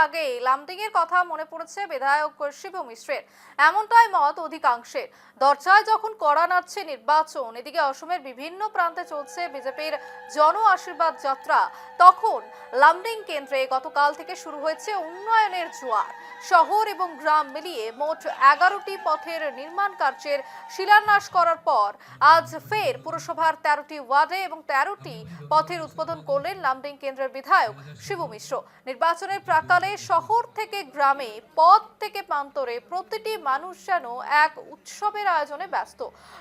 আগেই লামডিং এর কথা মনে পড়েছে বিধায়ক শিবু মিশ্রের। এমনটাই মত অধিকাংশের। দরজায় যখন কড়া নাড়ছে নির্বাচন, এদিকে অসমের বিভিন্ন প্রান্তে চলছে বিজেপির জন আশীর্বাদ যাত্রা, তখন লামডিং কেন্দ্রে গতকাল থেকে শুরু হয়েছে উন্নয়নের জোয়ার। শহর এবং গ্রাম মিলিয়ে মোট 11টি পথের নির্মাণ কার্যের শিলান্যাস করার পর আজ ফের পুরসভার 13টি ওয়ার্ডে এবং 13টি পথের উদ্বোধন করলেন লামডিং কেন্দ্রের বিধায়ক শিবু মিশ্র। নির্বাচনের প্রাকালে শহর থেকে গ্রামে, পথ থেকে প্রান্তরে প্রতিটি মানুষ যেন এক উৎসবের আয়োজনে ব্যস্ত।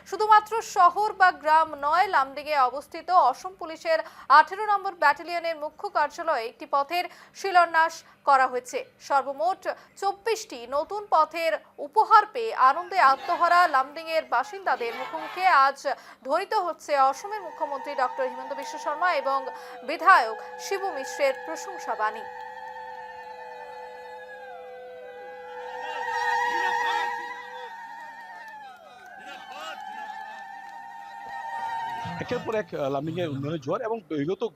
শুধুমাত্র শহর বা গ্রাম নয়, লামডিংয়ে অবস্থিত অসম পুলিশের 18 নম্বর ব্যাটালিয়নের মুখ্য কার্যালয়ে একটি পথের শিলান্যাস করা হয়েছে। সর্বমোট 24টি নতুন পথের উপহার পেয়ে আনন্দে আত্মহারা লামডিং এর বাসিন্দাদের মুখোমুখি আজ ধ্বনিত হচ্ছে অসমের মুখ্যমন্ত্রী ডক্টর হিমন্ত বিশ্ব শর্মা এবং বিধায়ক শিবু মিশ্রের প্রশংসা বাণী। একের পর এক লামডিং এর উন্নয়নের জোয়ার এবং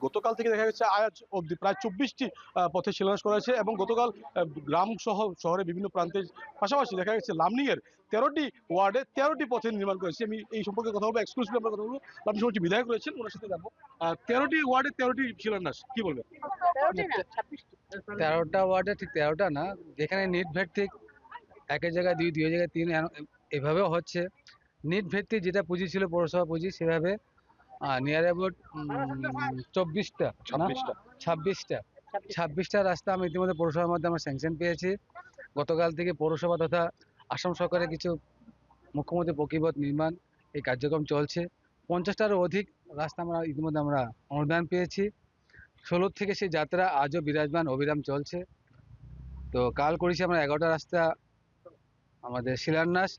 গতকাল থেকে দেখা যাচ্ছে আজ অবধি প্রায় 24টি পথে শিলান্যাস করা হয়েছে এবং গতকাল গ্রাম সহ শহরে বিভিন্ন প্রান্তের পাশাপাশি দেখা গেছে লামডিং এর 13টি ওয়ার্ডে 13টি পথের নির্মাণ করেছে। আমি এই সম্পর্কে কথা বলবো, এক্সক্লুসিভলি আমরা কথা বলবো। লামডিং সমষ্টি বিধায়ক রয়েছেন, ওনার সাথে যাবো। 13টি ওয়ার্ডে 13টি শিলান্যাস, কি বলবেন? 13টা ওয়ার্ডে ঠিক 13টা না, যেখানে নিট ভিত্তিক একের জায়গায় দুই, দুই জায়গায় তিন, এভাবেও হচ্ছে। নিট ভিত্তিক যেটা পুঁজি ছিল পৌরসভা পুঁজি, সেভাবে নিয়ার অ্যাবাউট 24টা 26টা রাস্তা আমি ইতিমধ্যে পৌরসভার মধ্যে আমরা স্যাংশন পেয়েছি। গতকাল থেকে পৌরসভা তথা আসাম সরকারের কিছু মুখ্যমন্ত্রী পকিবত নির্মাণ এই কার্যক্রম চলছে। 50টারও অধিক রাস্তা আমরা ইতিমধ্যে অনুদান পেয়েছি। 16 থেকে সেই যাত্রা আজও বিরাজমান অবিরাম চলছে। তো কাল করেছি আমরা 11টা রাস্তা আমাদের শিলান্যাস,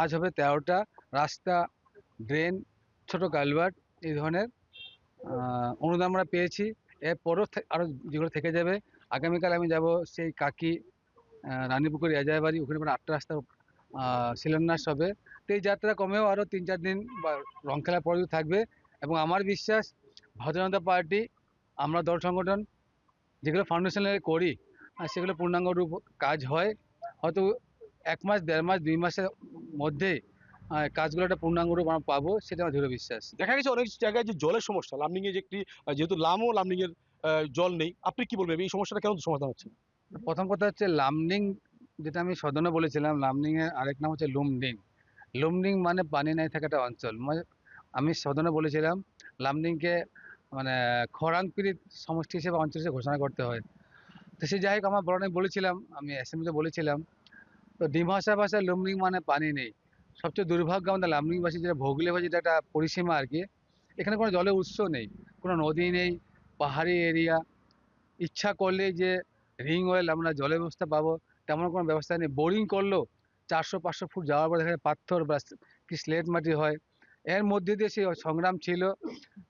আজ হবে 13টা রাস্তা, ড্রেন, ছোট কালভার্ট, এই ধরনের অনুদান আমরা পেয়েছি। এরপরও আরও যেগুলো থেকে যাবে। আগামীকাল আমি যাব সেই কাকি রানীপুকুর এজায় বাড়ি, ওখানে 8টা রাস্তা শিলান্যাস হবে। তো এই যাত্রা কমেও আরও 3-4 দিন বা রং খেলার পরেও থাকবে এবং আমার বিশ্বাস ভারতীয় জনতা পার্টি, আমরা দল সংগঠন যেগুলো ফাউন্ডেশনে করি সেগুলো পূর্ণাঙ্গ রূপ কাজ হয়। হয়তো 1 মাস, 1.5 মাস, 2 মাসের মধ্যে কাজগুলো একটা পূর্ণাঙ্গ রূপ আমরা পাবো, সেটা আমার দৃঢ় বিশ্বাস। দেখা গেছে অনেক জায়গায় যে জলের সমস্যা, লামডিং এ যে একটি যেহেতু লামডিং এর জল নেই, আপনি কি বলবেন এই সমস্যাটা কেন সমাধান হচ্ছে না? প্রথম কথা হচ্ছে লামডিং, যেটা আমি সদনে বলেছিলাম, লামডিং এর আরেক নাম হচ্ছে লুমডিং। লুমডিং মানে পানি নাই থাকা একটা অঞ্চল। আমি সদনে বলেছিলাম লামডিংকে মানে খরাং পীড়িত সমষ্টি হিসেবে অঞ্চল হিসেবে ঘোষণা করতে হয়। তো সে যাই হোক, আমার বড় বলেছিলাম, আমি অ্যাসেম্বলিতে বলেছিলাম। তো ডিমাসা ভাষায় লুমডিং মানে পানি নেই। সবচেয়ে দুর্ভাগ্য আমাদের লামডিংবাসী, যেটা ভৌগোলিক যেটা একটা পরিসীমা আর কি, এখানে কোনো জলের উৎস নেই, কোনো নদী নেই, পাহাড়ি এরিয়া। ইচ্ছা করলে যে রিং ওয়েল আমরা জলের ব্যবস্থা পাবো তেমন কোনো ব্যবস্থা নেই। বোরিং করলেও 400-500 ফুট যাওয়ার পর দেখা যায় পাথর বা কি স্লেট মাটি হয়। এর মধ্যে দিয়ে সেই সংগ্রাম ছিল।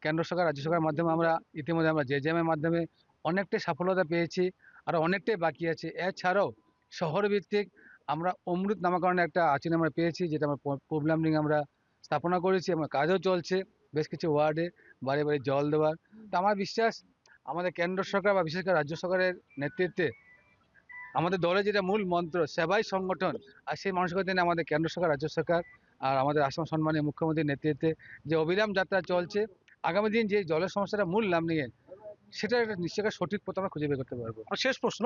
কেন্দ্র সরকার, রাজ্য সরকারের মাধ্যমে আমরা ইতিমধ্যে আমরা জেজেএমের মাধ্যমে অনেকটাই সফলতা পেয়েছি, আর অনেকটাই বাকি আছে। এছাড়াও শহর ভিত্তিক আমরা অমৃত নামাকরণের একটা আঁচিন আমরা পেয়েছি, যেটা আমরা পূব লামডিং আমরা স্থাপনা করেছি। আমার কাজও চলছে বেশ কিছু ওয়ার্ডে, বাড়ি বাড়ি জল দেওয়ার। তো আমার বিশ্বাস আমাদের কেন্দ্র সরকার বা বিশেষ করে রাজ্য সরকারের নেতৃত্বে আমাদের দলের যেটা মূল মন্ত্র সেবাই সংগঠন, আর সেই মানসিকতা নিয়ে আমাদের কেন্দ্র সরকার, রাজ্য সরকার আর আমাদের আসাম সম্মানীয় মুখ্যমন্ত্রীর নেতৃত্বে যে অবিরাম যাত্রা চলছে, আগামী দিন যে জলের সমস্যাটা মূল নিয়ে সেটা একটা নিশ্চয়ই সঠিক পথ আমরা খুঁজে বের করতে পারবো। আমার শেষ প্রশ্ন,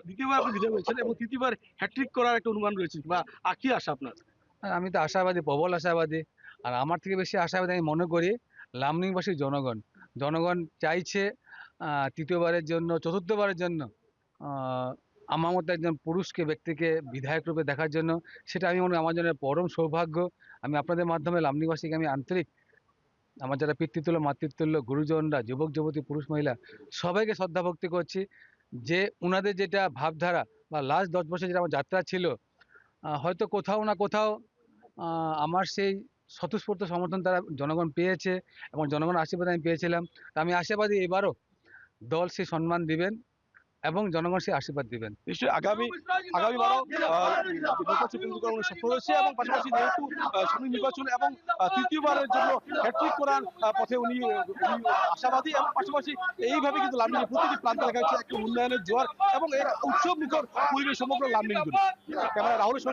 দ্বিতীয়বার আপনি বিজয় হয়েছেন এবং তৃতীয়বার হ্যাট্রিক করার একটা অনুমান রয়েছে বা কি আশা আপনার? আর আমি তো আশাবাদী, প্রবল আশাবাদী। আর আমার থেকে বেশি আশাবাদী আমি মনে করি লামডিংবাসী জনগণ। জনগণ চাইছে তৃতীয়বারের জন্য, চতুর্থবারের জন্য আমার মতো একজন পুরুষকে, ব্যক্তিকে বিধায়ক রূপে দেখার জন্য। সেটা আমি মনে করি আমার জন্য পরম সৌভাগ্য। আমি আপনাদের মাধ্যমে লামডিংবাসীকে আমি আন্তরিক, আমার যারা পিতৃতুল্য মাতৃতুল্য গুরুজনরা, যুবক যুবতী, পুরুষ মহিলা সবাইকে শ্রদ্ধা ভক্তি করছি যে ওনাদের যেটা ভাবধারা বা লাস্ট 10 বছর যেটা আমার যাত্রা ছিল, হয়তো কোথাও না কোথাও আমার সেই স্বতঃস্ফূর্ত সমর্থন তারা জনগণ পেয়েছে এবং জনগণের আশীর্বাদ আমি পেয়েছিলাম। তা আমি আশাবাদী এবারও দল সেই সম্মান দিবেন এবং জনগণ সে আশীর্বাদ দিবেন। নিশ্চয়ই আগামীবারও নির্বাচন কেন্দ্রীকরণের স্বপ্ন রয়েছে এবং পাশাপাশি যেহেতু সামনে নির্বাচন এবং তৃতীয়বারের জন্য হ্যাট্রিক করার পথে উনি আশাবাদী এবং পাশাপাশি এইভাবে কিন্তু লামডিং প্রতিটি প্রান্তে দেখা যাচ্ছে একটা উন্নয়নের জোয়ার এবং এর উৎসব মুখর পরিবেশ সমগ্র লামডিং জুড়ে। ক্যামেরা রাহুলের সঙ্গে